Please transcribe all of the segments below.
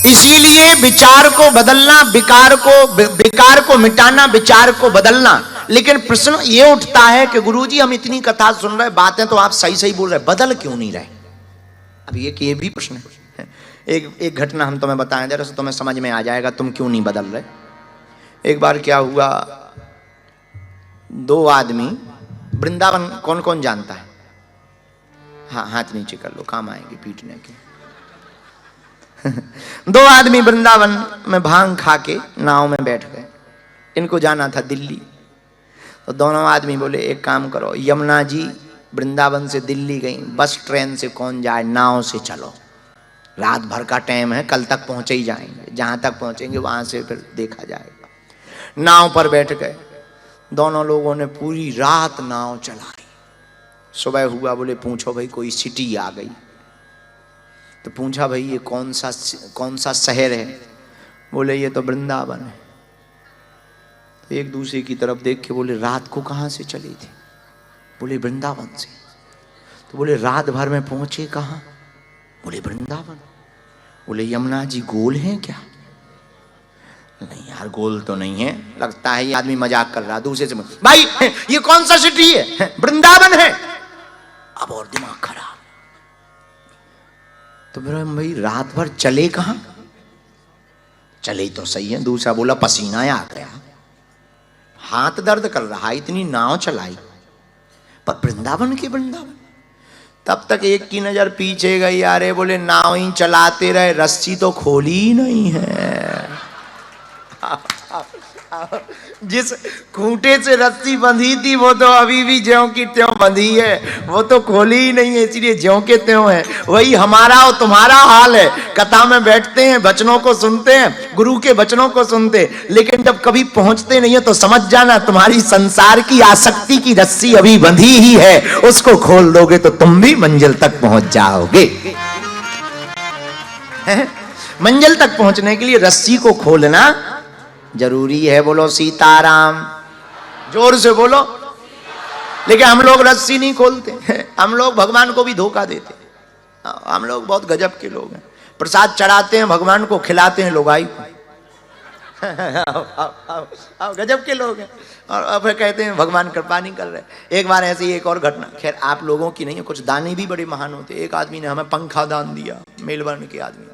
इसीलिए विचार को बदलना, विकार को मिटाना, विचार को बदलना। लेकिन प्रश्न ये उठता है कि गुरुजी हम इतनी कथा सुन रहे, बातें तो आप सही सही बोल रहे, बदल क्यों नहीं रहे? अब ये भी प्रश्न है। एक घटना हम तुम्हें बताएं जरा, तुम्हें समझ में आ जाएगा तुम क्यों नहीं बदल रहे। एक बार क्या हुआ, दो आदमी, वृंदावन कौन कौन जानता है? हाँ, हाथ नीचे कर लो, काम आएंगे पीटने के। दो आदमी वृंदावन में भांग खा के नाव में बैठ गए। इनको जाना था दिल्ली। तो दोनों आदमी बोले एक काम करो, यमुना जी वृंदावन से दिल्ली गई, बस ट्रेन से कौन जाए, नाव से चलो, रात भर का टाइम है, कल तक पहुंचे ही जाएंगे, जहां तक पहुंचेंगे वहां से फिर देखा जाएगा। नाव पर बैठ गए। दोनों लोगों ने पूरी रात नाव चलाई। सुबह हुआ, बोले पूछो भाई कोई सिटी आ गई। तो पूछा भाई ये कौन सा शहर है? बोले ये तो वृंदावन है। तो एक दूसरे की तरफ देख के बोले रात को कहाँ से चले थे? बोले वृंदावन से। तो बोले रात भर में पहुंचे कहाँ? बोले वृंदावन। बोले यमुना जी गोल हैं क्या? नहीं यार गोल तो नहीं है, लगता है ये आदमी मजाक कर रहा। दूसरे से भाई ये कौन सा सिटी है? वृंदावन है। अब और दिमाग खराब। तो मेरा भाई रात भर चले कहां? चले तो सही है। दूसरा बोला पसीना आ गया, हाथ दर्द कर रहा, इतनी नाव चलाई, पर वृंदावन के वृंदावन। तब तक एक की नजर पीछे गई, अरे बोले नाव ही चलाते रहे, रस्सी तो खोली ही नहीं है। जिस खूंटे से रस्सी बंधी थी वो तो अभी भी ज्यों की त्यों बंधी है, वो तो खोली ही नहीं है, इसलिए ज्यों के त्यों है। वही हमारा और तुम्हारा हाल है। कथा में बैठते हैं, वचनों को सुनते हैं, गुरु के वचनों को सुनते, लेकिन जब कभी पहुंचते नहीं है तो समझ जाना तुम्हारी संसार की आसक्ति की रस्सी अभी बंधी ही है। उसको खोल दोगे तो तुम भी मंजिल तक पहुंच जाओगे। मंजिल तक पहुंचने के लिए रस्सी को खोलना जरूरी है। बोलो सीताराम, जोर से बोलो। लेकिन हम लोग रस्सी नहीं खोलते, हम लोग भगवान को भी धोखा देते। हम लोग बहुत गजब के लोग हैं। प्रसाद चढ़ाते हैं भगवान को, खिलाते हैं लोगाई को। गजब के लोग हैं। और फिर कहते हैं भगवान कृपा नहीं कर रहे। एक बार ऐसी एक और घटना, खैर आप लोगों की नहीं है, कुछ दानी भी बड़े महान होते। एक आदमी ने हमें पंखा दान दिया, मेलबर्न के आदमी,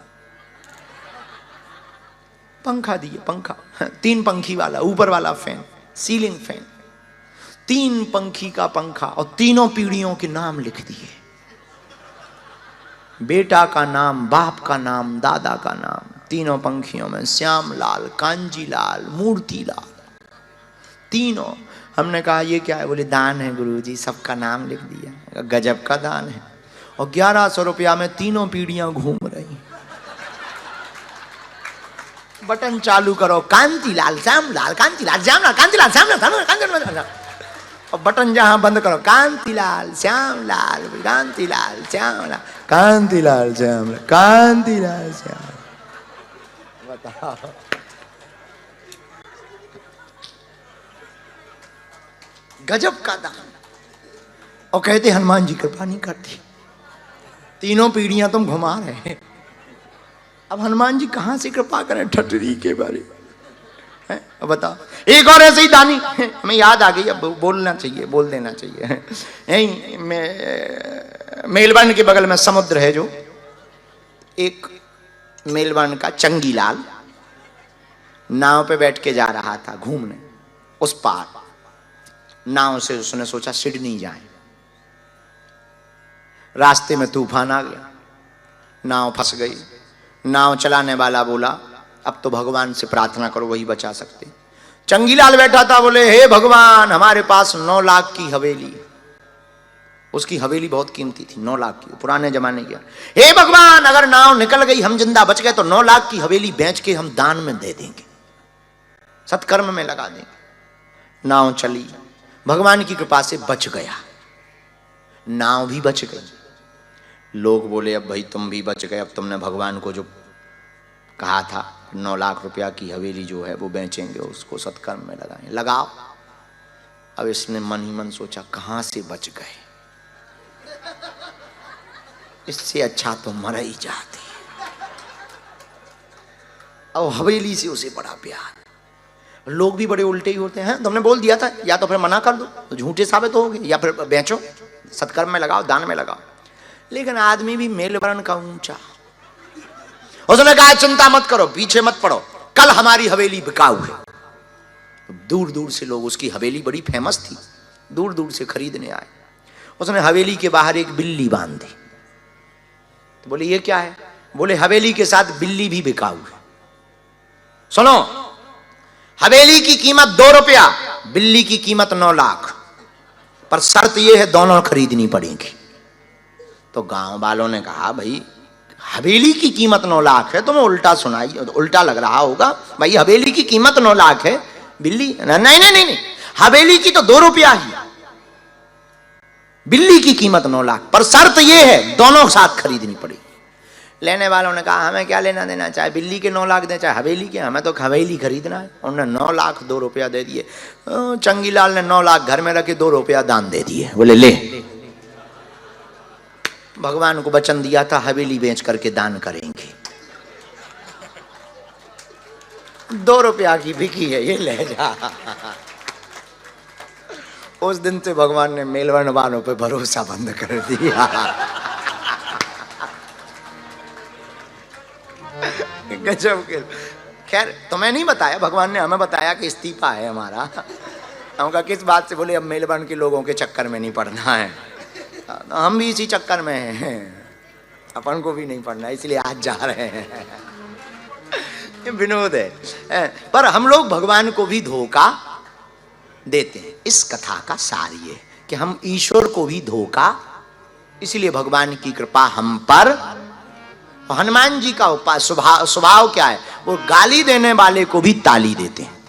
पंखा दिए। पंखा 3 पंखी वाला, ऊपर वाला फैन, सीलिंग फैन, 3 पंखी का पंखा, और तीनों पीढ़ियों के नाम लिख दिए। बेटा का नाम, बाप का नाम, दादा का नाम। तीनों पंखियों में श्याम लाल, कांजी लाल, मूर्ति लाल, तीनों। हमने कहा ये क्या है? बोले दान है गुरुजी, सबका नाम लिख दिया। गजब का दान है। और 1100 रुपया में तीनों पीढ़ियां घूम रही। बटन चालू करो, कांतिलाल श्यामलाल, कांतिलाल श्यामलाल, कांतिलाल श्यामलाल, कांतिलाल। और बटन जहां बंद करो, कांतिलाल श्यामलाल, कांतिलाल श्यामलाल, कांतिलाल श्यामलाल, कांतिलाल श्यामलाल। बताओ गजब का दान। और कहते हनुमान जी कृपा नहीं करती, तीनों पीढ़ियां तुम घुमा रहे। अब हनुमान जी कहां से कृपा करें ठटरी के बारे में? अब बताओ। एक और ऐसे ही दानी, हमें याद आ गई, अब बोलना चाहिए, बोल देना चाहिए। यही मेलबर्न के बगल में समुद्र है जो, एक मेलबर्न का चंगीलाल नाव पे बैठ के जा रहा था घूमने उस पार। नाव से उसने सोचा सिडनी जाए। रास्ते में तूफान आ गया, नाव फंस गई। नाव चलाने वाला बोला अब तो भगवान से प्रार्थना करो, वही बचा सकते। चंगीलाल बैठा था, बोले हे भगवान हमारे पास 9 लाख की हवेली। उसकी हवेली बहुत कीमती थी, 9 लाख की, पुराने जमाने की। हे भगवान अगर नाव निकल गई, हम जिंदा बच गए, तो 9 लाख की हवेली बेच के हम दान में दे देंगे, सत्कर्म में लगा देंगे। नाव चली, भगवान की कृपा से बच गया, नाव भी बच गई। लोग बोले अब भाई तुम भी बच गए, अब तुमने भगवान को जो कहा था 9 लाख रुपया की हवेली जो है वो बेचेंगे, उसको सत्कर्म में लगाएं, लगाओ। अब इसने मन ही मन सोचा कहां से बच गए, इससे अच्छा तो मर ही जाते। और हवेली से उसे बड़ा प्यार। लोग भी बड़े उल्टे ही होते हैं, तुमने बोल दिया था, या तो फिर मना कर दो तो झूठे साबित होगे, या फिर बेचो, सत्कर्म में लगाओ, दान में लगाओ। लेकिन आदमी भी मेलवरण का ऊंचा। उसने कहा चिंता मत करो, पीछे मत पड़ो, कल हमारी हवेली बिकाऊ है। दूर दूर से लोग, उसकी हवेली बड़ी फेमस थी, दूर दूर से खरीदने आए। उसने हवेली के बाहर एक बिल्ली बांध दी। तो बोले ये क्या है? बोले हवेली के साथ बिल्ली भी बिकाऊ है। सुनो, हवेली की कीमत 2 रुपया, बिल्ली की कीमत 9 लाख, पर शर्त यह है दोनों खरीदनी पड़ेगी। तो गांव वालों ने कहा भाई हवेली की कीमत 9 लाख है, तुम्हें उल्टा सुनाई, उल्टा लग रहा होगा भाई, हवेली की कीमत 9 लाख है, बिल्ली नहीं नहीं नहीं नहीं, हवेली की तो 2 रुपया ही, बिल्ली की कीमत 9 लाख, पर शर्त यह है दोनों साथ खरीदनी पड़ेगी। लेने वालों ने कहा हमें क्या लेना देना, चाहे बिल्ली के 9 लाख दे चाहे हवेली के, हमें तो हवेली खरीदना है। उन्होंने 9 लाख 2 रुपया दे दिए। चंगीलाल ने 9 लाख घर में रखे, 2 रुपया दान दे दिए। बोले ले, भगवान को वचन दिया था हवेली बेच करके दान करेंगे, 2 रुपया की बिकी है, ये ले जा। उस दिन से भगवान ने मेलवर्ण वालों पे भरोसा बंद कर दिया। गजब के। खैर तुम्हें नहीं बताया, भगवान ने हमें बताया कि इस्तीफा है हमारा। हम कहा किस बात से? बोले अब मेलबर्न के लोगों के चक्कर में नहीं पड़ना है, हम भी इसी चक्कर में हैं, अपन को भी नहीं पड़ना, इसलिए आज जा रहे हैं। ये विनोद है, पर हम लोग भगवान को भी धोखा देते हैं। इस कथा का सार ये कि हम ईश्वर को भी धोखा, इसलिए भगवान की कृपा हम पर। हनुमान जी का स्वभाव क्या है? वो गाली देने वाले को भी ताली देते हैं।